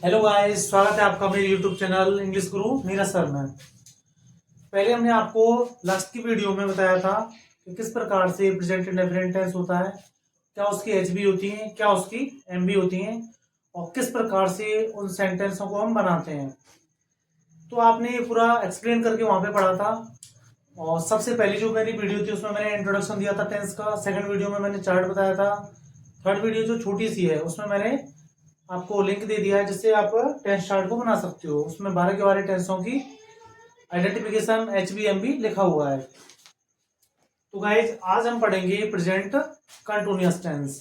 Hello guys, स्वागत है आपका मेरे यूट्यूब चैनल इंग्लिश गुरु नीरज सर में। पहले हमने आपको लास्ट की वीडियो में बताया था कि किस प्रकार से प्रेजेंट इंडेफिनिट टेंस होता है, क्या उसकी एचबी होती है, क्या उसकी एमबी होती है और किस प्रकार से उन सेंटेंसों को हम बनाते हैं। तो आपने ये पूरा एक्सप्लेन करके वहां पे पढ़ा था। और सबसे पहली जो मेरी वीडियो थी उसमें मैंने इंट्रोडक्शन दिया था टेंस का। सेकंड वीडियो में मैंने चार्ट बताया था। थर्ड वीडियो जो छोटी सी है उसमें मैंने आपको लिंक दे दिया है जिससे आप टेंस चार्ट को बना सकते हो। उसमें 12 के 12 टेंसों की आइडेंटिफिकेशन HBMB लिखा हुआ है। तो गाइज आज हम पढ़ेंगे present continuous tense.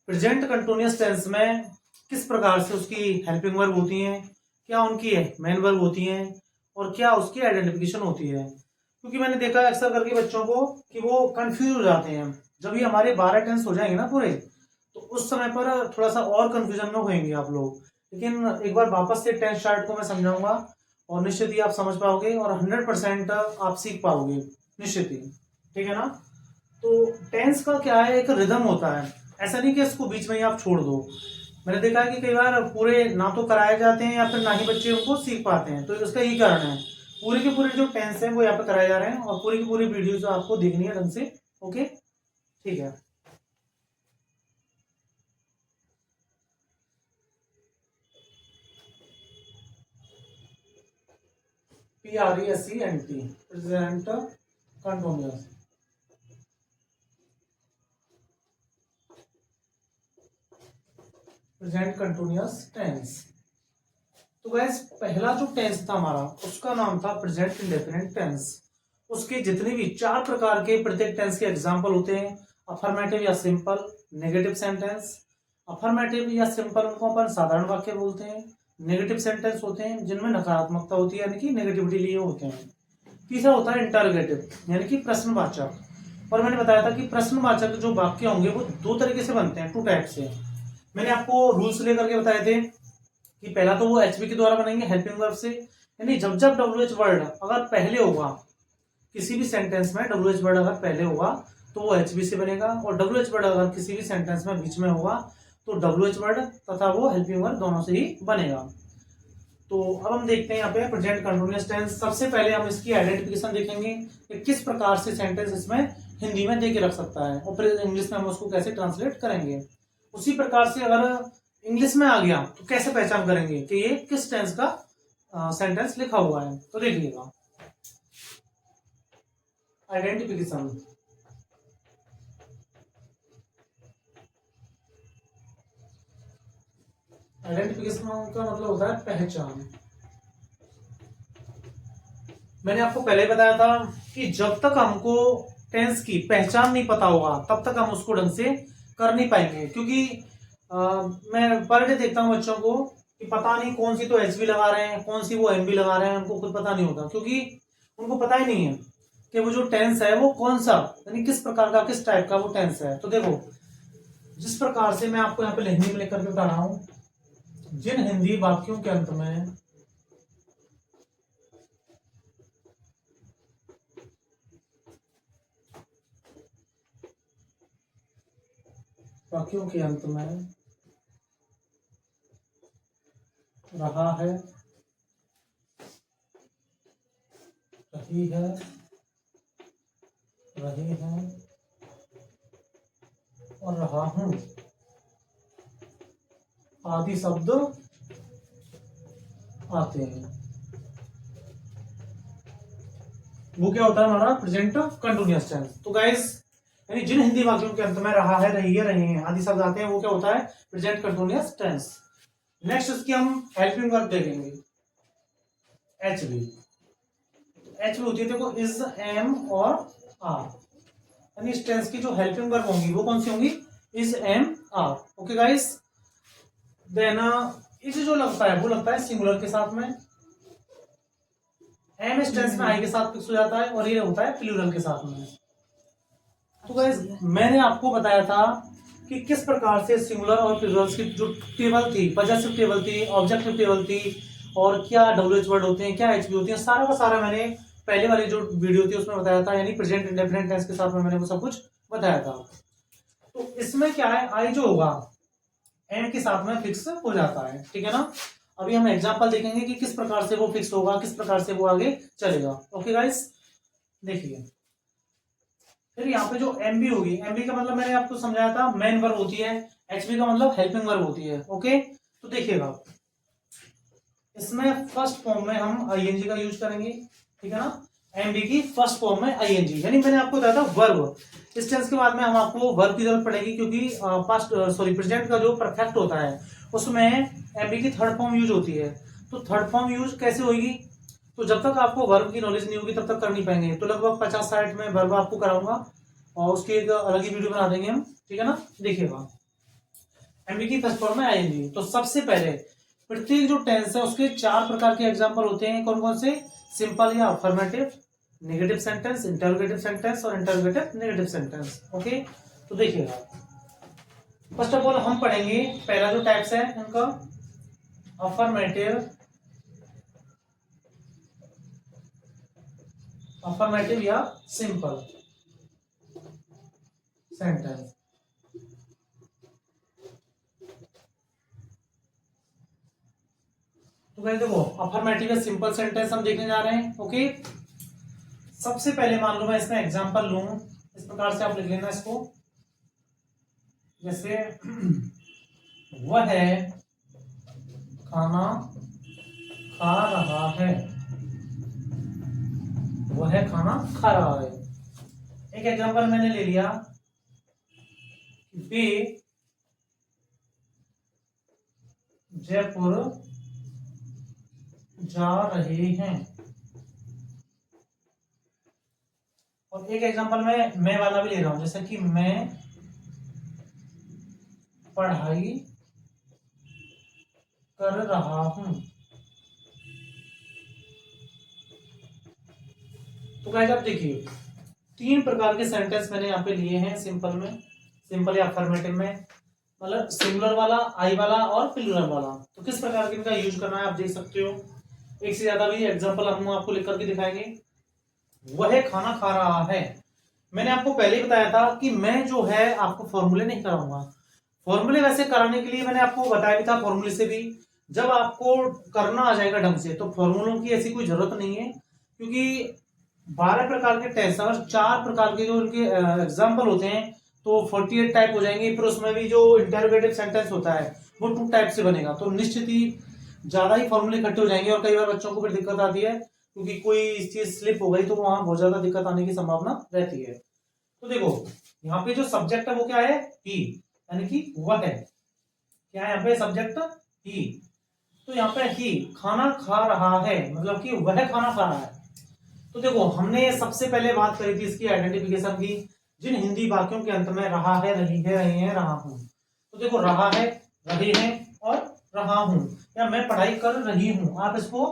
Present continuous tense में किस प्रकार से उसकी हेल्पिंग वर्ब होती हैं, क्या उनकी मेन वर्ब होती हैं और क्या उसकी आइडेंटिफिकेशन होती है। क्योंकि मैंने देखा है अक्सर करके बच्चों को कि वो कंफ्यूज हो जाते हैं। जब ये हमारे 12 टेंस हो जाएंगे ना पूरे, तो उस समय पर थोड़ा सा और कंफ्यूजन में होंगे आप लोग। लेकिन एक बार वापस से टेंस चार्ट को मैं समझाऊंगा और निश्चित ही आप समझ पाओगे और 100% आप सीख पाओगे निश्चित ही। ठीक है ना। तो टेंस का क्या है, एक रिदम होता है। ऐसा नहीं कि इसको बीच में ही आप छोड़ दो। मैंने देखा है कि कई बार पूरे ना तो कराए जाते हैं या फिर ना ही बच्चे उनको सीख पाते हैं। तो इसका यही कारण है। पूरे के पूरे जो टेंस है वो यहाँ पे कराए जा रहे हैं और पूरी की पूरी वीडियो जो आपको देखनी है ढंग से। ओके, ठीक है। PRESENT present continuous. Present continuous tense. तो गैस पहला जो टेंस था हमारा उसका नाम था प्रेजेंट इंडेफिनिट टेंस। उसके जितने भी 4 प्रकार के प्रत्येक टेंस के एग्जाम्पल होते हैं, अफर्मेटिव या सिंपल, नेगेटिव सेंटेंस। अफर्मेटिव या सिंपल उनको अपन साधारण वाक्य बोलते हैं। नेगेटिव सेंटेंस होते हैं जिनमें नकारात्मकता होती है यानी कि नेगेटिविटी लिए होते हैं। तीसरा होता है इंटरोगेटिव यानी कि प्रश्नवाचक। और मैंने बताया था कि प्रश्नवाचक जो वाक्य होंगे वो 2 तरीके से बनते हैं, 2 टाइप से। मैंने आपको रूल्स लेकर के बताए थे कि पहला तो वो एचबी के द्वारा बनेंगे, हेल्पिंग वर्ब से। यानी जब जब WH वर्ड अगर पहले होगा किसी भी सेंटेंस में, WH वर्ड अगर पहले होगा तो वो HB से बनेगा, और WH वर्ड अगर किसी भी सेंटेंस में बीच में होगा तो WH वर्ड तथा वो हेल्पिंग वर्ब दोनों से ही बनेगा। तो अब हम देखते हैं यहाँ पे प्रेजेंट कंटिन्यूअस टेंस। सबसे पहले हम इसकी आइडेंटिफिकेशन देखेंगे कि किस प्रकार से सेंटेंस इसमें हिंदी में दे के रख सकता है और फिर इंग्लिश में हम उसको कैसे ट्रांसलेट करेंगे। उसी प्रकार से अगर इंग्लिश में आ गया तो कैसे पहचान करेंगे कि ये किस टेंस का सेंटेंस लिखा हुआ है। तो देखिएगा आइडेंटिफिकेशन। आइडेंटिफिकेशन का मतलब होता है पहचान। मैंने आपको पहले बताया था कि जब तक हमको टेंस की पहचान नहीं पता होगा तब तक हम उसको ढंग से कर नहीं पाएंगे। क्योंकि मैं पर डे देखता हूँ बच्चों को कि पता नहीं कौन सी तो HB लगा रहे हैं, कौन सी वो MB लगा रहे हैं, उनको खुद पता नहीं होता। क्योंकि उनको पता ही नहीं है कि वो जो टेंस है वो कौन सा, यानी किस प्रकार का, किस टाइप का वो टेंस है। तो देखो जिस प्रकार से मैं आपको यहाँ पे हिंदी में लिख करके बता रहा हूँ, जिन हिंदी वाक्यों के अंत में वाक्यों के अंत में रहा है, रही है, रहे हैं और रहा हूं आदि शब्द आते हैं, वो क्या होता है हमारा प्रेजेंट कंटिन्यूअस टेंस। तो गाइस यानी जिन हिंदी वाक्यों के अंत में रहा है, रही है, रहे हैं आदि शब्द आते हैं वो क्या होता है प्रेजेंट कंटिन्यूअस टेंस। नेक्स्ट इसकी हम हेल्पिंग वर्ब देखेंगे, HB। HB होती है देखो इज, एम और आर। यानी इस टेंस की जो हेल्पिंग वर्ब होंगी वो कौन सी होंगी, is, am, are. Okay guys, then is जो लगता है वो लगता है सिंगुलर के साथ में, एम इस टेंस में आई के साथ फिक्स हो जाता है और ये होता है प्लूरल के साथ में। तो गाइस मैंने आपको बताया था कि किस प्रकार से सिंगुलर और प्लूरल्स की जो टेबल थी, पॉजेसिव टेबल थी, ऑब्जेक्टिव टेबल थी, और क्या WH वर्ड होते हैं, क्या HB होती है, सारा का सारा मैंने पहले वाली जो वीडियो थी उसमें बताया था। यानी प्रेजेंट इंडेफिनिट टेंस के साथ में मैंने वो सब कुछ बताया था। तो इसमें क्या है, आई जो होगा एम के साथ में फिक्स हो जाता है। ठीक है ना। अभी हम एग्जांपल देखेंगे कि किस प्रकार से वो फिक्स होगा, किस प्रकार से वो आगे चलेगा। ओके गाइस, देखिए फिर यहाँ पे जो एमबी होगी, एमबी का मतलब मैंने आपको समझाया था मेन वर्ब होती है, एचबी का मतलब हेल्पिंग वर्ब होती है। ओके, तो देखिएगा इसमें फर्स्ट फॉर्म में हम आईएनजी का यूज करेंगे, ठीक है ना। एमबी की फर्स्ट फॉर्म में आईएनजी, यानी मैंने आपको बताया था वर्ब। इस टेंस के बाद में हम आपको वर्ब की जरूरत पड़ेगी, क्योंकि पास्ट प्रेजेंट का जो परफेक्ट होता है उसमें एमबी की थर्ड फॉर्म यूज होती है। तो थर्ड फॉर्म यूज कैसे होगी, तो जब तक आपको वर्ब की नॉलेज नहीं होगी तब तक कर नहीं पाएंगे। तो लगभग 50-60 में वर्ब आपको कराऊंगा और उसकी एक अलग ही वीडियो बना देंगे हम, ठीक है ना। देखिएगा एमबी की फर्स्ट फॉर्म में आईएनजी, तो सबसे पहले प्रत्येक जो टेंस है उसके 4 प्रकार के एग्जाम्पल होते हैं। कौन कौन से? सिंपल या affirmative, negative sentence, interrogative sentence और इंटरोगेटिव नेगेटिव सेंटेंस। ओके, तो देखिएगा फर्स्ट ऑफ ऑल हम पढ़ेंगे पहला जो टाइप्स है उनका, अफर्मेटिव, अफर्मेटिव या सिंपल सेंटेंस। तो भाई देखो अफर्मेटिव या सिंपल सेंटेंस हम देखने जा रहे हैं। ओके, सबसे पहले मान लो मैं इसमें एग्जांपल लूं, इस प्रकार से आप लिख लेना इसको, जैसे वह खाना खा रहा है, वह खाना खा रहा है। एक एग्जांपल मैंने ले लिया, वे जयपुर जा रहे हैं। और एक एग्जांपल मैं वाला भी ले रहा हूं, जैसे कि मैं पढ़ाई कर रहा हूं। तो गाइस आप देखिए 3 प्रकार के सेंटेंस मैंने यहाँ पे लिए हैं सिंपल में, सिंपल या अफर्मेटिव में, मतलब सिंगुलर वाला, आई वाला और प्लूरल वाला। तो किस प्रकार के इनका यूज करना है आप देख सकते हो। एक से ज्यादा भी एग्जांपल हम आपको लिख करके दिखाएंगे। वह खाना खा रहा है, मैंने आपको पहले ही बताया था कि मैं जो है आपको फॉर्मूले नहीं कराऊंगा। फॉर्मूले वैसे कराने के लिए मैंने आपको बताया भी था, फॉर्मूले से भी जब आपको करना आ जाएगा ढंग से तो फॉर्मूलों की ऐसी कोई जरूरत नहीं है, क्योंकि 12 प्रकार के टेस्ट और 4 प्रकार के जो उनके एग्जाम्पल होते हैं तो 48 टाइप हो जाएंगे। फिर उसमें भी जो इंटरोगेटिव सेंटेंस होता है वो 2 टाइप से बनेगा, तो निश्चित ही ज्यादा ही फॉर्मूले इकट्ठे हो जाएंगे और कई बार बच्चों को फिर दिक्कत आती है, क्योंकि कोई चीज स्लिप हो गई तो वहां बहुत ज्यादा दिक्कत आने की संभावना रहती है। तो देखो यहाँ पे जो सब्जेक्ट है वो क्या है? ही, यानी कि वह है। क्या है यहाँ पे सब्जेक्ट? ही। तो यहाँ पे ही खाना खा रहा है, मतलब कि वह खाना खा रहा है। तो देखो हमने सबसे पहले बात करी थी इसकी आइडेंटिफिकेशन की, जिन हिंदी वाक्यों के अंत में रहा है, रही है, रहे हैं, रहा हूं। तो देखो रहा है, रहे हैं और रहा हूं, या मैं पढ़ाई कर रही हूं, आप इसको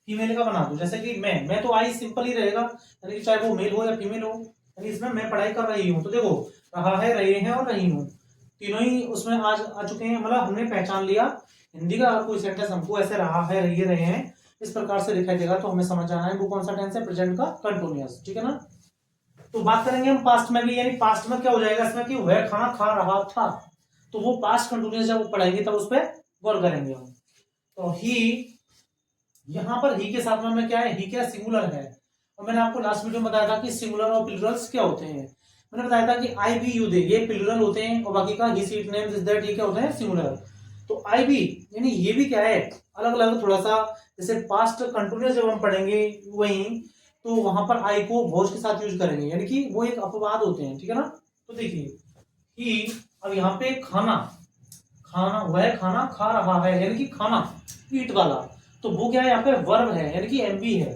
फीमेल का बना दो, जैसे कि मैं तो आई सिंपल ही रहेगा, यानी कि चाहे वो मेल हो या फीमेल हो, यानी इसमें मैं पढ़ाई कर रही हूँ। तो देखो रहा है, रहे हैं और रही हूँ, तीनों ही उसमें आज आ चुके हैं, मतलब हमने पहचान लिया। हिंदी का अगर कोई सेंटेंस हमको ऐसे रहा है, रही है, रहे हैं इस प्रकार से दिखाई देगा तो हमें समझ जाना है वो कौन सा टेंस है, प्रेजेंट का कंटिन्यूअस, ठीक है ना। तो बात करेंगे हम पास्ट में भी, यानी पास्ट में क्या हो जाएगा इसमें कि वह खाना खा रहा था, तो वो पास्ट कंटिन्यूअस जब वो पढ़ाएंगे तब उस पर गौर करेंगे हम। तो ही, यहां पर ही के साथ में क्या है, ही क्या सिंगुलर है, और मैंने आपको लास्ट वीडियो में बताया था कि सिंगुलर और प्लूरल्स क्या होते हैं। मैंने बताया था कि आई बी यू दे ये प्लूरल होते हैं और बाकी का ही see it names this that ये क्या होते हैं, सिंगुलर। तो आई बी यानी ये भी क्या है, अलग अलग थोड़ा सा, जैसे पास्ट कंटिन्यूअस जब हम पढ़ेंगे वही, तो वहां पर आई को भोज के साथ यूज करेंगे, यानी कि वो एक अपवाद होते हैं, ठीक है ना। तो देखिए ही, अब यहाँ पे खाना, खाना वह खाना खा रहा है, यानी कि खाना ईट वाला, तो वो क्या है यहाँ पे वर्ब है, यानी कि एमबी है,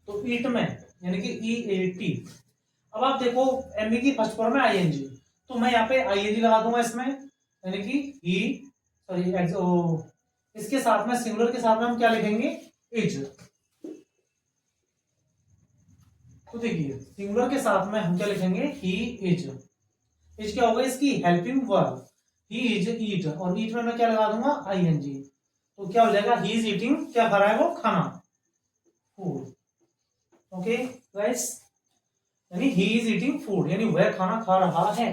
तो ईट में यानी कि ई ए टी। अब आप देखो एमबी की फर्स्ट फॉर्म है आईएनजी, तो मैं यहाँ पे आईएनजी लगा दूंगा इसमें, यानी कि ही, सॉरी इसके साथ में सिंगुलर के साथ में हम क्या लिखेंगे, इज। तो देखिए सिंगुलर के साथ में हम क्या लिखेंगे, ही इज। इज क्या होगा इसकी helping verb, he is eat, और ईट में मैं क्या लगा दूंगा, आईएनजी। तो क्या हो जाएगा, ही इज ईटिंग, क्या खा रहा है वो, खाना, फूड। ओके गाइस, यानी ही इज ईटिंग फूड, यानी वह खाना खा रहा है।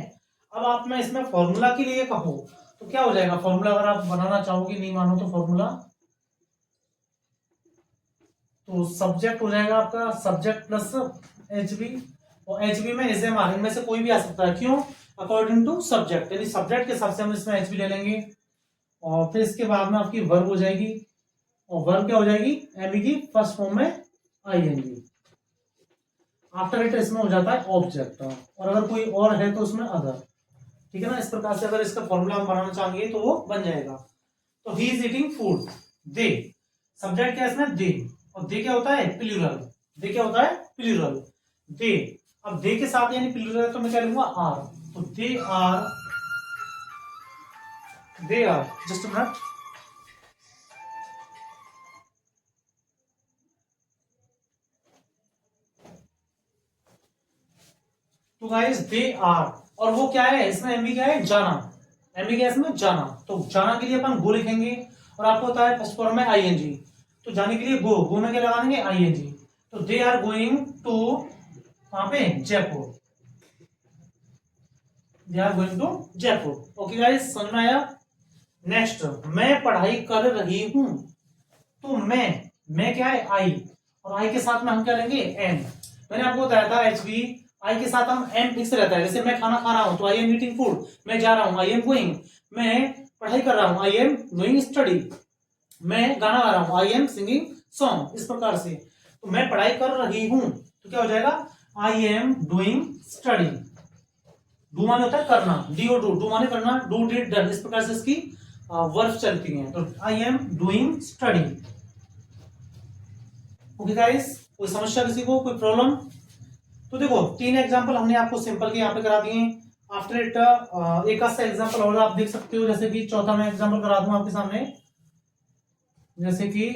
अब आप मैं इसमें फॉर्मूला के लिए कहो तो क्या हो जाएगा, फॉर्मूला अगर आप बनाना चाहोगे, नहीं मानो तो फॉर्मूला तो सब्जेक्ट हो जाएगा आपका सब्जेक्ट प्लस एच बी, और एच बी में एस एम आर, इनमें से कोई भी आ सकता है। क्यों? अकॉर्डिंग टू सब्जेक्ट, यानी सब्जेक्ट के हिसाब से हम इसमें एच बी ले लेंगे। और फिर इसके बाद में आपकी वर्ब हो जाएगी, और वर्ब क्या हो जाएगी? एम की फर्स्ट फॉर्म में I N G. After it इसमें हो जाता है ऑब्जेक्ट, और अगर कोई और है तो उसमें अदर। ठीक है ना? इस प्रकार से अगर इसका फॉर्मूला हम बनाना चाहेंगे तो वो बन जाएगा। तो he is eating food, they, subject क्या है इसमें? दे, और दे क्या होता है? प्लूरल। दे क्या होता है? प्लूरल। दे, अब दे के साथ यानी प्लूरल है तो मैं क्या लूंगा? आर। तो they are, they are, just a minute. तो गाइस दे आर, और वो क्या है इसमें? एमबी क्या है? जाना। एमबी क्या है इसमें? जाना। तो जाना के लिए अपन गो लिखेंगे, और आपको होता है फर्स्ट फॉर्म में आईएनजी। तो जाने के लिए गो, गो में क्या लगा देंगे? आईएनजी। तो दे आर गोइंग टू, कहां पे? Jaipur. They are going to Jaipur. Okay guys, समझ में आया? नेक्स्ट, मैं पढ़ाई कर रही हूं। तो मैं क्या है? आई, और आई के साथ में हम क्या लेंगे? एम। मैंने आपको बताया था एच बी, आई के साथ हम एम फिक्स रहता है। जैसे मैं खाना खा रहा हूं तो आई एम ईटिंग फूड, मैं जा रहा हूं आई एम गोइंग, मैं पढ़ाई कर रहा हूं आई एम डूइंग स्टडी, मैं गाना गा रहा हूं आई एम सिंगिंग सॉन्ग। इस प्रकार से तो मैं पढ़ाई कर रही हूं तो क्या हो जाएगा? I am doing study. Do माने होता है करना, डी ओ डू, डू माने करना, डू डिड डन। इस प्रकार से इसकी वर्ब चलती हैं। तो I am doing study. Okay guys, कोई समस्या किसी को, कोई प्रॉब्लम? तो देखो तीन एग्जांपल हमने आपको सिंपल के यहाँ पे करा दिए। आफ्टर इट एक आध सा एग्जांपल और आप देख सकते हो, जैसे कि चौथा मैं एग्जांपल करा दूं आपके सामने। जैसे कि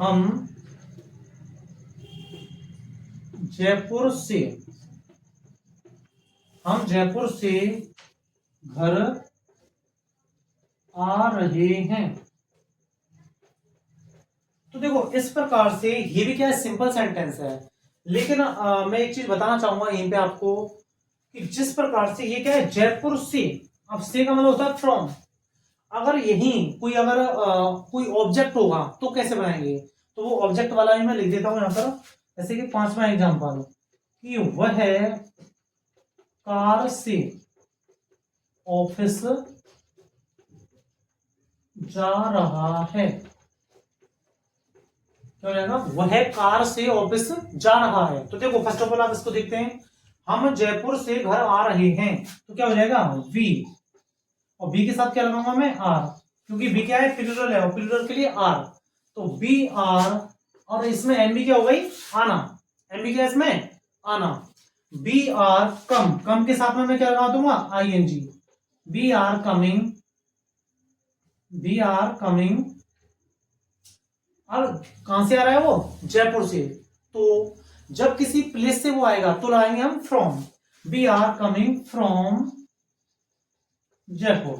हम जयपुर से घर आ रहे हैं। तो देखो इस प्रकार से ये भी क्या है? सिंपल सेंटेंस है। लेकिन मैं एक चीज बताना चाहूंगा यहीं पे आपको कि जिस प्रकार से ये क्या है? जयपुर से, अब से का मतलब होता है फ्रॉम। अगर यही कोई अगर कोई ऑब्जेक्ट होगा तो कैसे बनाएंगे? तो वो ऑब्जेक्ट वाला ही मैं लिख देता हूं यहां पर। जैसे कि पांचवा एग्जांपल, कि वह कार से ऑफिस जा रहा है। क्या हो जाएगा? वह कार से ऑफिस जा रहा है। तो देखो फर्स्ट ऑफ ऑल आप इसको देखते हैं, हम जयपुर से घर आ रहे हैं तो क्या हो जाएगा? वी, और बी के साथ क्या लगाऊंगा मैं? आर, क्योंकि बी क्या है? प्लूरल है, और प्लूरल के लिए आर। तो बी आर, और इसमें एम बी क्या हो गई? आना। एम बी क्या है इसमें? आना। बी आर कम, कम के साथ में मैं क्या लगा दूंगा? I N G. We are coming, we are coming. अब कहां से आ रहा है वो? जयपुर से। तो जब किसी प्लेस से वो आएगा तो लगाएंगे हम from. We are coming from Jaipur,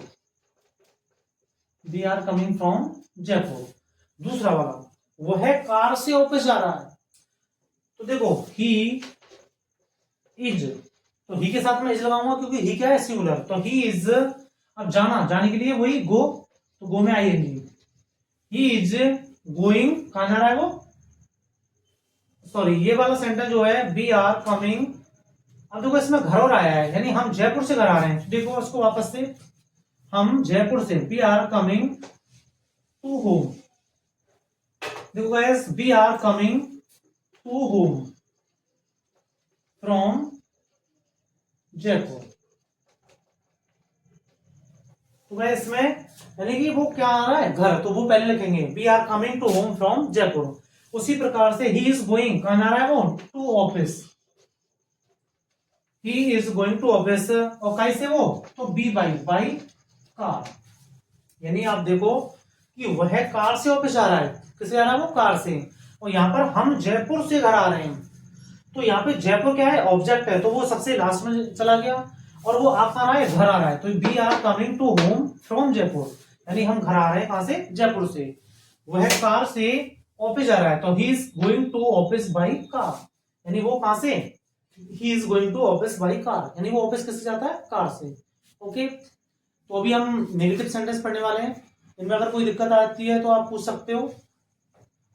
we are coming from Jaipur. दूसरा वाला, वह कार से ऑफिस जा रहा है। तो देखो ही इज, तो ही के साथ में इज लगाऊंगा क्योंकि ही क्या है? सिंगुलर। तो ही इज, अब जाना, जाने के लिए वही गो, तो गो में आएंगे। ही इज गोइंग, कहां जा रहा है वो? सॉरी, ये वाला सेंटेंस जो है बी आर कमिंग, अब देखो इसमें घर और आया है, यानी हम जयपुर से घर आ रहे हैं। देखो उसको वापस से, हम जयपुर से, we are coming to home. देखो guys, we are coming to home from Jaipur. तो गाइस इसमें यानी कि वो क्या आ रहा है? घर, तो वो पहले लिखेंगे we are coming to home from Jaipur. उसी प्रकार से ही इज गोइंग, कहां जा रहा है वो? To office. He is going to office, और कैसे वो? तो बी बाई कार। यानी आप देखो कि वह कार से ऑफिस जा रहा है। किसे जा रहा है वो? कार से। और यहां पर हम जयपुर से घर आ रहे हैं, तो यहाँ पे जयपुर क्या है? ऑब्जेक्ट है, तो वो सबसे लास्ट में चला गया, और वो आप आ रहा है, घर आ रहा है। तो we are coming to home from Jaipur, यानी हम घर आ रहे हैं कहां से? जयपुर से। वह कार से ऑफिस जा रहा है, तो he is going to office by car, यानी वो कहां से? He is going to office by car, यानी वो ऑफिस किससे जाता है? कार से। ओके, तो अभी हम नेगेटिव सेंटेंस पढ़ने वाले हैं। इनमें अगर कोई दिक्कत आती है तो आप पूछ सकते हो।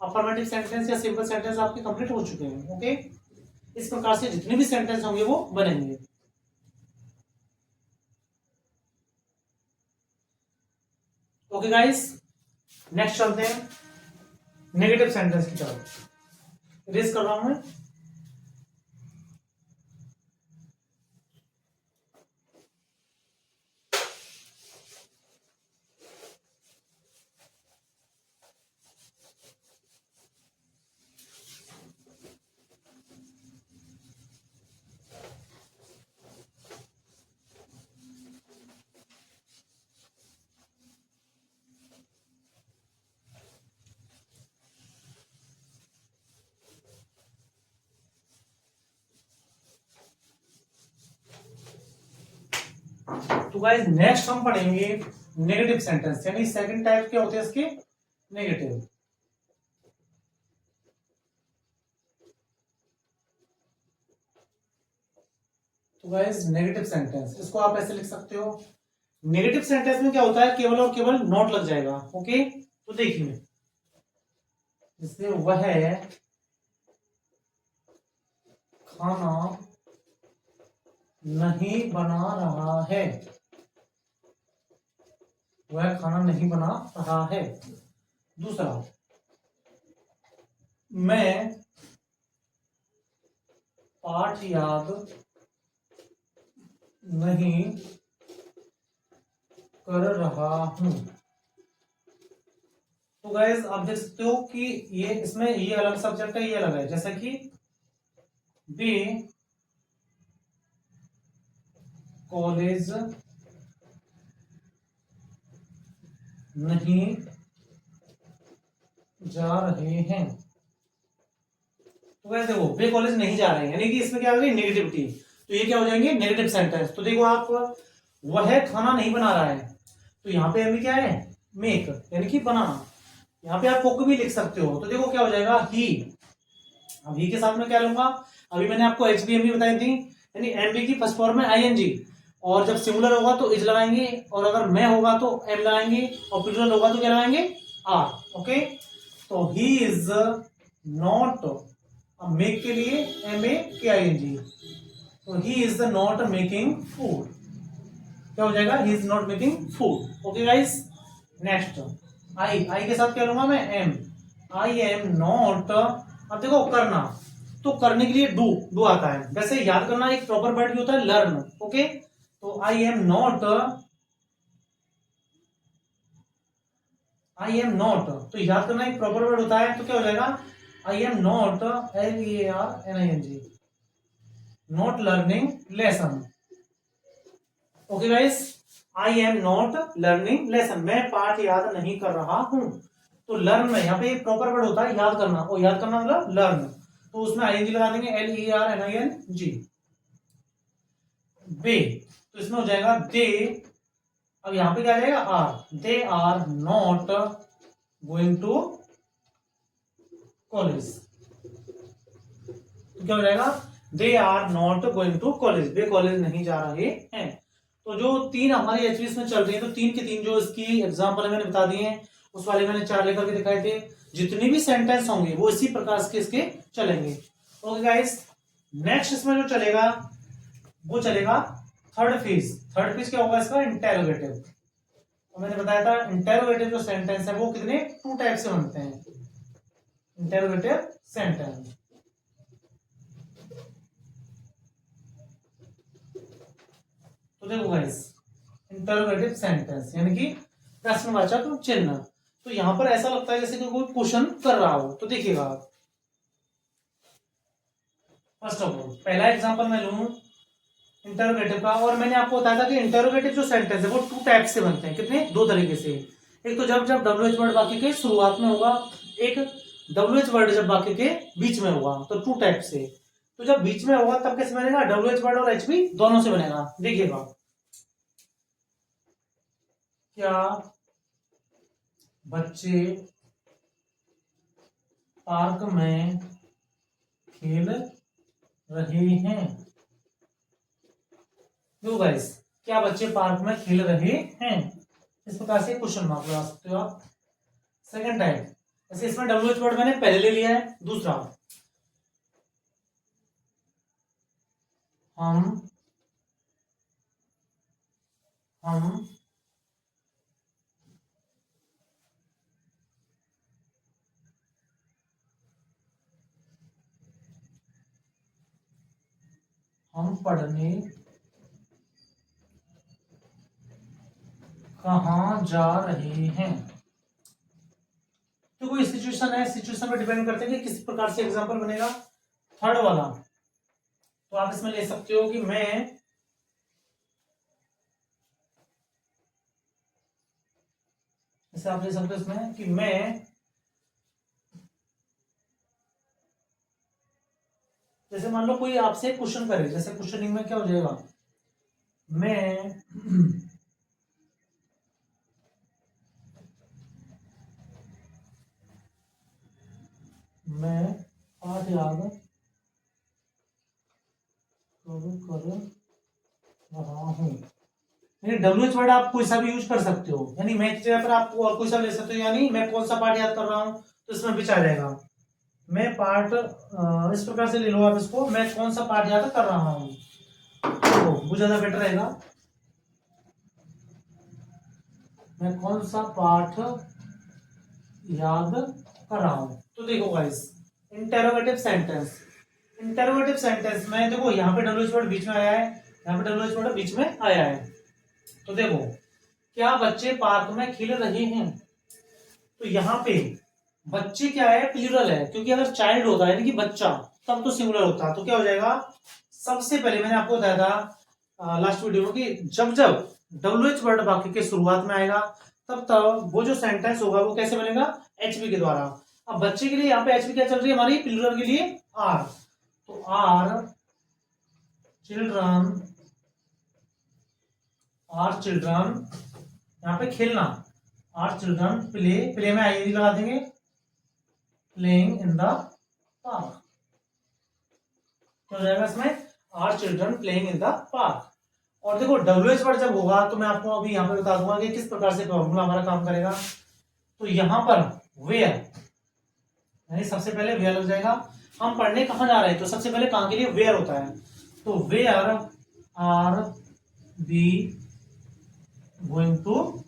अफर्मेटिव सेंटेंस या सिंपल सेंटेंस आपके कंप्लीट हो चुके हैं। ओके, इस प्रकार से जितने भी सेंटेंस होंगे वो बनेंगे। ओके गाइस, नेक्स्ट चलते हैं नेगेटिव सेंटेंस की तरफ। रेस कर रहा हूं मैं। तो गाइस नेक्स्ट हम पढ़ेंगे नेगेटिव सेंटेंस, यानी सेकंड टाइप के होते हैं इसके नेगेटिव। तो गाइस नेगेटिव सेंटेंस, इसको आप ऐसे लिख सकते हो। नेगेटिव सेंटेंस में क्या होता है, केवल और केवल नॉट लग जाएगा। ओके, तो देखिए, जैसे वह खाना नहीं बना रहा है, वह खाना नहीं बना रहा है। दूसरा, मैं पाठ याद नहीं कर रहा हूं। तो गाइस आप देख सकते हो कि ये इसमें ये अलग सब्जेक्ट है, ये अलग है। जैसे कि बी कॉलेज नहीं जा रहे हैं। तो वैसे देखो, वे कॉलेज नहीं जा रहे हैं, यानी कि इसमें क्या आ गई नेगेटिविटी। तो ये क्या हो जाएंगे नेगेटिव सेंटेंस। तो देखो आप, वह खाना नहीं बना रहा है, तो यहाँ पे अभी क्या है मेक, यानी कि बनाना। यहाँ पे आप कुक भी लिख सकते हो। तो देखो क्या हो जाएगा ही। अब ही के साथ में क्या लूंगा, अभी मैंने आपको एच बी एम बी बताई थी, यानी एम बी की फर्स्ट फॉर्म में आई एन जी, और जब सिंगुलर होगा तो इज लगाएंगे, और अगर मैं होगा तो एम लगाएंगे, और प्लूरल होगा तो क्या लगाएंगे आर। ओके, तो ही इज नॉट, मेक के लिए एम ए के आई एन जी, तो he is not making food. क्या हो जाएगा, he is not making food. Okay guys, next I के साथ क्या लूंगा मैं एम, आई एम नॉट। अब देखो करना, तो करने के लिए डू आता है। वैसे याद करना एक प्रॉपर वर्ड भी होता है लर्न। ओके, तो I am not, I am not, तो याद करना एक प्रॉपर वर्ड होता है। तो क्या हो जाएगा, I am naught L E R N I N ji, not learning lesson. Okay guys, I am not learning lesson, मैं पाठ याद नहीं कर रहा हूं। तो लर्न में यहाँ पे एक प्रॉपर वर्ड होता है याद करना, और याद करना मतलब लर्न, तो उसमें आई एन जी लगा देंगे, L E R N I N G. बे, तो इसमें हो जाएगा दे, अब यहां पे क्या आ जाएगा are, they are not going to college. तो क्या हो जाएगा, they are not going to college, वे कॉलेज नहीं जा रहे हैं। तो जो तीन हमारी एचवीएस में चल रही है, तो तीन के तीन जो इसकी एग्जाम्पल मैंने बता दिए हैं, उस वाले मैंने चार लेकर के दिखाए थे। जितने भी सेंटेंस होंगे वो इसी प्रकार के इसके चलेंगे। ओके गाइस, नेक्स्ट इसमें जो चलेगा वो चलेगा थर्ड फेज। थर्ड फेज क्या होगा इसका, इंटेरोगेटिव। तो मैंने बताया था इंटेरोगेटिव जो सेंटेंस है वो कितने टू टाइप से बनते हैं, इंटेरोगेटिव सेंटेंस। तो देखो गाइस, इंटरोगेटिव सेंटेंस यानी कि प्रश्नवाचक चिन्ह। तो यहां पर ऐसा लगता है जैसे कि कोई क्वेश्चन कर रहा हो। तो देखिएगा आप, फर्स्ट ऑफ ऑल पहला एग्जांपल मैं लूं इंटरोगेटिव का, और मैंने आपको बताया था कि इंटरोगेटिव जो सेंटेंस है वो टू टाइप से बनते हैं। कितने, दो तरीके से। एक तो जब जब डब्ल्यू एच वर्ड वाक्य के शुरुआत में होगा, एक डब्ल्यू एच वर्ड जब वाक्य के बीच में होगा, तो टू टाइप से। तो जब बीच में होगा तब कैसे बनेगा, डब्ल्यू एच वर्ड और एच बी दोनों से बनेगा। देखिएगा, क्या बच्चे पार्क में खेल रहे हैं। देखो गाइस, क्या बच्चे पार्क में खेल रहे हैं, इस प्रकार से क्वेश्चन मार्क लगा सकते हो आप। सेकंड टाइप, जैसे इसमें WH वर्ड मैंने पहले ले लिया है। दूसरा, हम पढ़ने कहाँ जा रहे हैं। तो कोई सिचुएशन है, सिचुएशन पर डिपेंड करते हैं कि किस प्रकार से एग्जांपल बनेगा। थर्ड वाला, तो आप इसमें ले सकते हो कि मैं, जैसे आप ले सकते हो इसमें कि मैं, जैसे मान लो कोई आपसे क्वेश्चन करे, जैसे क्वेश्चनिंग में क्या हो जाएगा, मैं पाठ याद कर रहा हूं। यानी WH वर्ड आप कोई सा भी यूज कर सकते हो, यानी मैं की जगह पर आप और कोई सा ले सकते हो। यानी मैं कौन सा पाठ याद कर रहा हूं, तो इसमें भी आ जाएगा मैं पाठ, इस प्रकार से ले लो आप इसको, मैं कौन सा पाठ याद कर रहा हूं, तो वो ज्यादा बेटर रहेगा। मैं कौन सा पाठ याद कर रहा हूं। तो देखो guys, interrogative sentence, interrogative sentence में देखो यहाँ पे WH वर्ड बीच में आया है, यहाँ पे WH वर्ड बीच में आया है। तो देखो, क्या बच्चे पार्क में खेल रहे हैं, तो यहाँ पे बच्चे क्या है, प्लूरल है, क्योंकि अगर चाइल्ड होता है यानी कि बच्चा, तब तो सिंगुलर होता। तो क्या हो जाएगा, सबसे पहले मैंने आपको बताया था लास्ट वीडियो में कि जब जब WH वर्ड वाक्य के शुरुआत में आएगा, तब तब वो जो सेंटेंस होगा वो कैसे बनेगा, HV के द्वारा। अब बच्चे के लिए यहाँ पे HV क्या चल रही है हमारी, प्लूरल के लिए आर, तो आर चिल्ड्रन, यहाँ पे खेलना, आर चिल्ड्रन प्ले, प्ले में आई लगा देंगे, प्लेइंग इन द पार्क, हो जाएगा इसमें are children playing in the park. और देखो WH वर्ड जब होगा तो मैं आपको अभी यहाँ पे बता दूंगा कि किस प्रकार से फॉर्मूला हमारा काम करेगा। तो यहाँ पर वेयर, यानी सबसे पहले वेयर लग जाएगा। हम पढ़ने कहाँ जा रहे हैं, तो सबसे पहले कहाँ के लिए वेयर होता है, तो where are be going to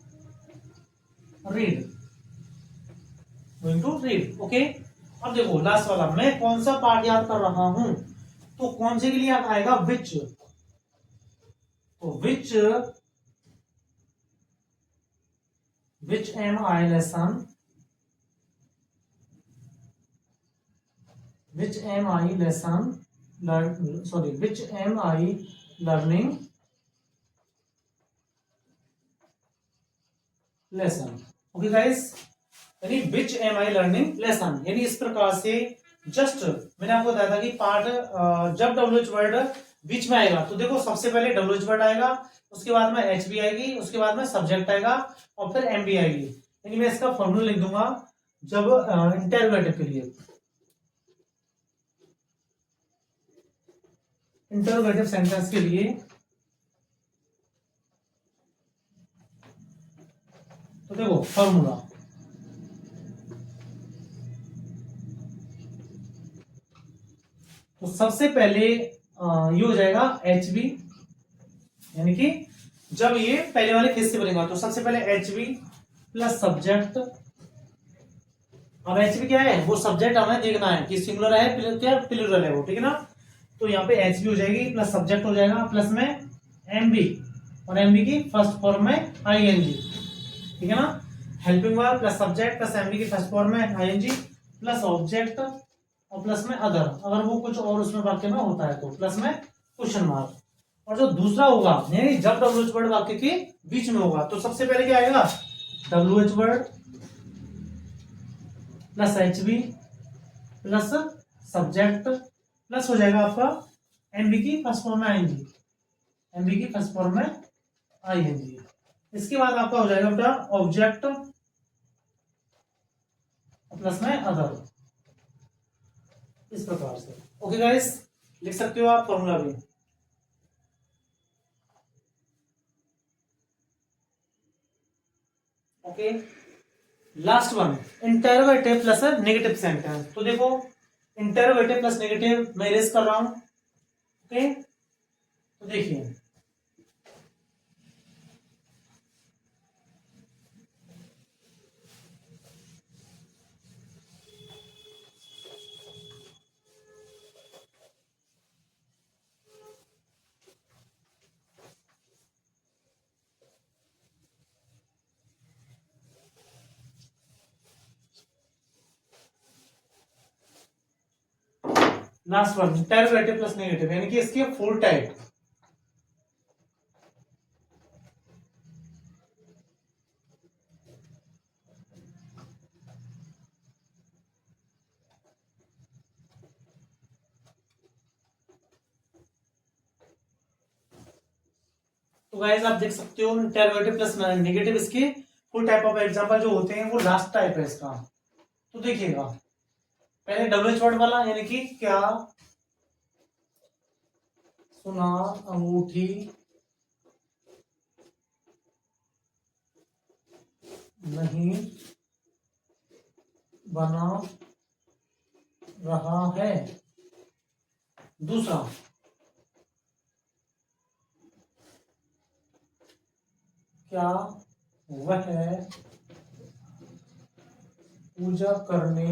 read, okay. अब देखो लास्ट वाला, मैं कौन सा पाठ याद कर रहा हूं, तो कौन से के लिए आएगा विच, तो which am I lesson, which am I learning lesson, okay guys. यानी which am I learning lesson, यानी इस प्रकार से जस्ट मैंने आपको बताया था कि पार्ट जब WH वर्ड बीच में आएगा, तो देखो सबसे पहले WH वर्ड आएगा, उसके बाद में HV आएगी, उसके बाद में सब्जेक्ट आएगा, और फिर MV आएगी। यानी मैं इसका फॉर्मूला लिख दूंगा जब इंटरोगेटिव के लिए, इंटरोगेटिव सेंटेंस के लिए, तो देखो फॉर्मूला, तो सबसे पहले ये हो जाएगा HV, यानी कि जब ये पहले वाले फेज से बनेगा, तो सबसे पहले HV प्लस सब्जेक्ट। अब HV क्या है, वो सब्जेक्ट हमें देखना है कि सिंगुलर है क्या प्लूरल है वो, ठीक है ना। तो यहाँ पे HV हो जाएगी प्लस सब्जेक्ट हो जाएगा, प्लस में MV, और MV की फर्स्ट फॉर्म में ING, ठीक है ना। Helping verb plus subject plus MV की फर्स्ट फॉर्म में ING प्लस ऑब्जेक्ट, और प्लस में अदर, अगर वो कुछ और उसमें वाक्य में होता है तो प्लस में क्वेश्चन मार्क। और जो दूसरा होगा, यानी जब WH वर्ड वाक्य के बीच में होगा, तो सबसे पहले क्या आएगा, WH word plus HV plus subject plus हो जाएगा आपका MV की फर्स्ट फॉर्म में ING, MV की फर्स्ट फॉर्म में ING। इसके बाद आपका हो जाएगा बेटा ऑब्जेक्ट प्लस में अदर, इस प्रकार से। ओके गाइस, लिख सकते हो आप फॉर्मूला भी। Okay, last one interrogative plus negative sentence. तो देखो इंटरोगेटिव प्लस नेगेटिव मैं इरेज कर रहा हूं। ओके, तो देखिए last one interrogative plus negative, यानी कि इसके फुल टाइप। तो गाइस आप देख सकते हो इंटरोगेटिव प्लस नेगेटिव, इसके फुल टाइप ऑफ एग्जांपल जो होते हैं वो लास्ट टाइप है इसका। तो देखिएगा पहले डब्ल्यूएच वर्ड वाला, यानी कि क्या सुना अंगूठी नहीं बना रहा है। दूसरा, क्या वह पूजा करने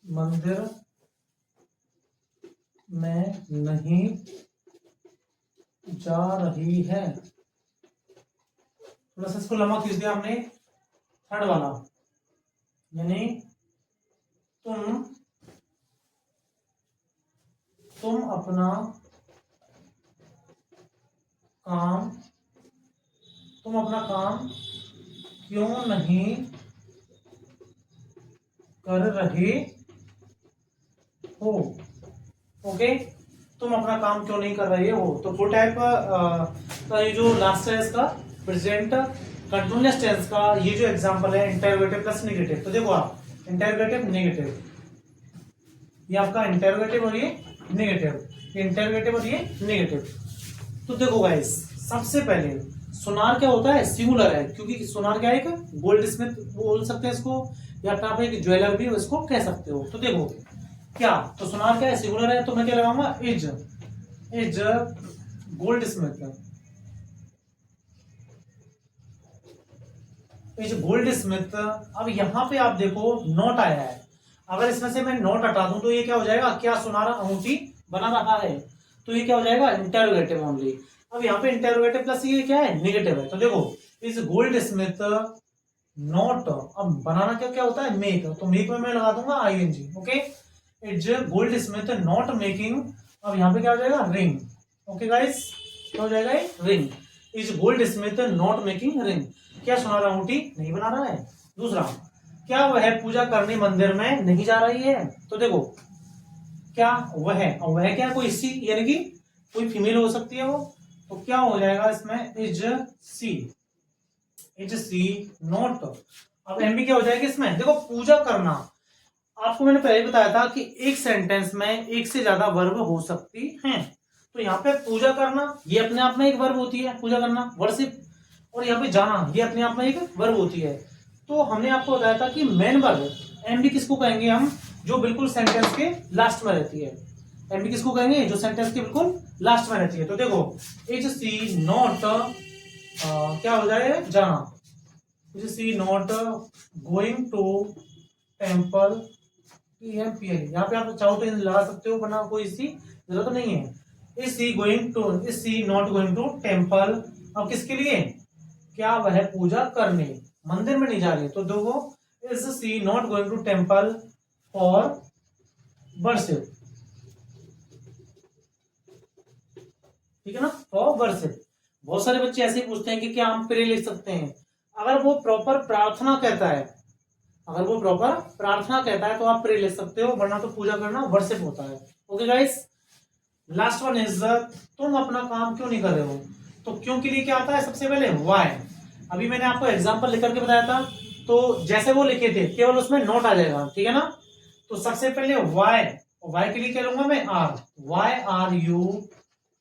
मंदिर में नहीं जा रही है। थोड़ा सा इसको लंबा खींच दिया हमने। थर्ड वाला, यानी तुम अपना काम क्यों नहीं कर रहे हो। ओके, तुम अपना काम क्यों नहीं कर रहे हो। तो फुल टाइप का ये जो लास्ट है इसका प्रेजेंट कंटिन्यूअस टेंस का ये जो एग्जांपल है इंटरोगेटिव प्लस नेगेटिव। तो देखो आप इंटरोगेटिव नेगेटिव, ये आपका इंटरोगेटिव और ये नेगेटिव, इंटरोगेटिव और ये नेगेटिव। तो देखो गाइस सबसे पहले सोनार क्या होता है, सिंगुलर है, क्योंकि सोनार क्या है, एक गोल्ड स्मिथ बोल सकते हैं इसको, या फिर आप एक ज्वेलर भी इसको कह सकते हो। तो देखो क्या, तो सोनार क्या है, सिंगुलर है, तो मैं क्या लगाऊंगा, is gold Smith, is gold Smith. अब यहां पे आप देखो नोट आया है, अगर इसमें से मैं नोट हटा दूं तो ये क्या हो जाएगा, क्या सुनार अंगूठी बना रहा है, तो ये क्या हो जाएगा, इंटरोगेटिव ओनली। अब यहाँ पे इंटरोगेटिव प्लस ये क्या है, नेगेटिव है। तो देखो इज गोल्ड स्मिथ नॉट, अब बनाना क्या क्या होता है, मेक, तो मेक में मैं लगा दूंगा ING. Okay, is goldsmith not making, अब यहाँ पे क्या हो जाएगा, रिंग। ओके गाइस, क्या हो जाएगा, ring. Is goldsmith not making ring, क्या सुनार अंगूठी नहीं बना रहा है। दूसरा, क्या वह पूजा करने मंदिर में नहीं जा रही है। तो देखो क्या वह क्या, कोई सी, यानी कि कोई फीमेल हो सकती है वो, तो क्या हो जाएगा इसमें, इज सी नॉट। अब एमबी क्या हो जाएगा इसमें, देखो पूजा करना, आपको मैंने पहले बताया था कि एक सेंटेंस में एक से ज्यादा वर्ब हो सकती हैं। तो यहाँ पे पूजा करना ये अपने आप में एक वर्ब होती है, पूजा करना वर्शिप, और यहाँ पे जाना ये अपने आप में एक वर्ब होती है। तो हमने आपको बताया था कि मेन वर्ब एमबी किसको कहेंगे हम, जो बिल्कुल सेंटेंस के लास्ट में रहती है। एमबी किसको कहेंगे, जो सेंटेंस के बिल्कुल लास्ट में रहती है। तो देखो इज सी नॉट, क्या हो जाए, जाना, is she not going to temple, यहाँ पे आप चाहो तो लगा सकते हो, वरना कोई इसकी जरूरत नहीं है। Is she going to, is she not going to temple, अब किसके लिए, क्या वह पूजा करने मंदिर में नहीं जा रही। तो देखो is she not going to temple for worship, ठीक है ना, फॉर वर्शिप। बहुत सारे बच्चे ऐसे ही पूछते हैं कि क्या हम प्रे लिख सकते हैं। अगर वो प्रॉपर प्रार्थना कहता है, अगर वो प्रॉपर प्रार्थना कहता है तो आप प्रे लिख सकते हो, वरना तो पूजा करना वर्शिप होता है। Okay guys, last one is तुम अपना काम क्यों नहीं कर रहे हो। तो क्यों के लिए क्या आता है, सबसे पहले व्हाई। अभी मैंने आपको एग्जांपल लिख करके बताया था, तो जैसे वो लिखे थे केवल उसमें नोट आ जाएगा, ठीक है ना। तो सबसे पहले व्हाई, व्हाई के लिए क्या लूंगा मैं, are, why are you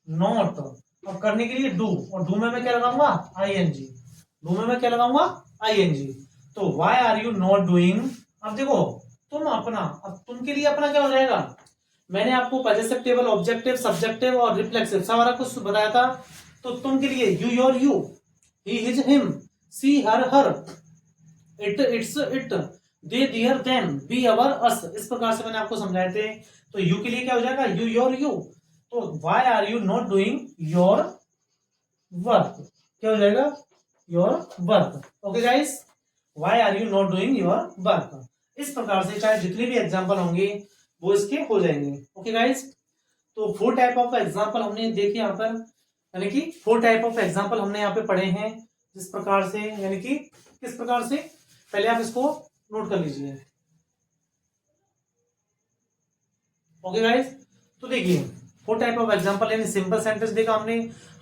not. अब करने के लिए डू, और डू में मैं क्या लगाऊंगा, आईएनजी। डू में मैं क्या लगाऊंगा, आईएनजी। तो why are you not doing, अब देखो तुम अपना, अब तुम के लिए अपना क्या हो जाएगा, मैंने आपको पार्टिसिपेटिव, ऑब्जेक्टिव, सब्जेक्टिव और रिफ्लेक्सिव सारा कुछ बताया था। तो तुम के लिए you, your, you, he, his, him, she, her, it, its, it, they, their, them, we, our, us, इस प्रकार से मैंने आपको समझाए थे। तो यू के लिए क्या हो जाएगा, यू, योर, यू। तो why are you not doing your work, क्या हो जाएगा, your work. Okay guys, why are you not doing your work. इस प्रकार से चाहे जितने भी एग्जाम्पल होंगे वो इसके हो जाएंगे। ओके गाइस, तो 4 टाइप ऑफ एग्जाम्पल हमने देखे यहाँ पर, यानी कि 4 टाइप ऑफ एग्जाम्पल हमने यहाँ पे पढ़े हैं। जिस प्रकार से, यानी कि किस प्रकार से, पहले आप इसको नोट कर लीजिए। ओके गाइस, तो देखिए 4 टाइप ऑफ एग्जांपल, यानी सिंपल सेंटेंस देखा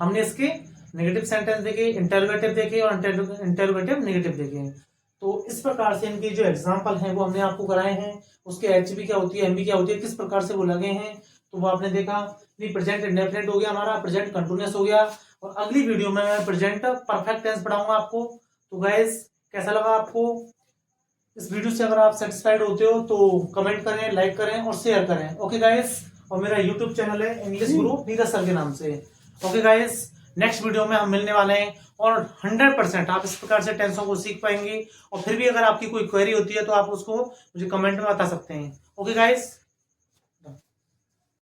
हमने इसके नेगेटिव सेंटेंस देखे, इंटरोगेटिव देखे और इंटरोगेटिव नेगेटिव देखे। तो इस प्रकार से इनके जो एग्जांपल हैं वो हमने आपको कराए हैं। उसके एचबी क्या होती है, एमबी क्या होती है, किस प्रकार से वो लगे हैं, तो वो आपने देखा। प्रेजेंट इंडेफिनिट हो गया हमारा, प्रेजेंट कंटिन्यूअस हो गया, और अगली वीडियो में मैं प्रेजेंट परफेक्ट टेंस पढ़ाऊंगा आपको। तो गाइस, कैसा लगा आपको इस वीडियो से? अगर आप सेटिस्फाइड होते हो तो कमेंट करें, लाइक करें और शेयर करें। ओके गाइस, और मेरा यूट्यूब चैनल है इंग्लिश गुरु नीरज सर के नाम से। ओके गाइस, नेक्स्ट वीडियो में हम मिलने वाले हैं, और 100% आप इस प्रकार से टेंसों को सीख पाएंगे। और फिर भी अगर आपकी कोई क्वेरी होती है तो आप उसको मुझे कमेंट में बता सकते हैं। Okay guys.